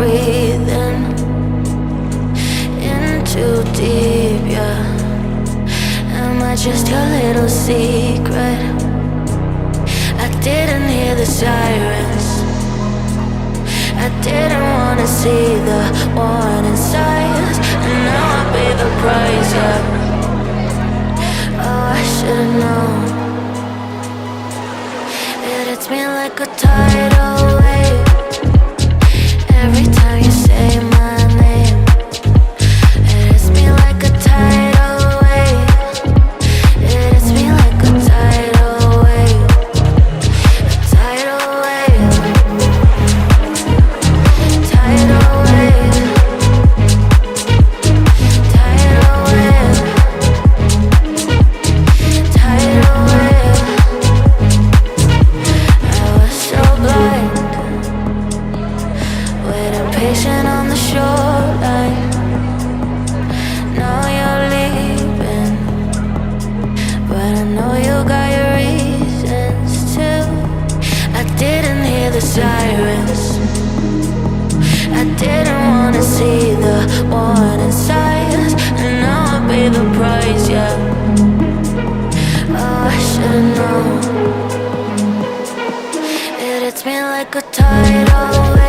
breathing in too deep, yeah. Am I just your little secret? I didn't hear the sirens, I didn't wanna see the warning signs, and now I pay the price, yeah. Oh, I should've known. It hits me like a tidal wave every time you say my name. It hits me like a tidal wave. It hits me like a tidal wave. A tidal wave. Tidal wave. Tidal wave. Tidal wave. I was so blind, waiting patient on the shoreline. Now you're leaving, but I know you got your reasons too. I didn't hear the sirens, I didn't wanna see the warning signs, and now I pay the price, yeah. Oh, I should've known. It hits me like a tidal wave.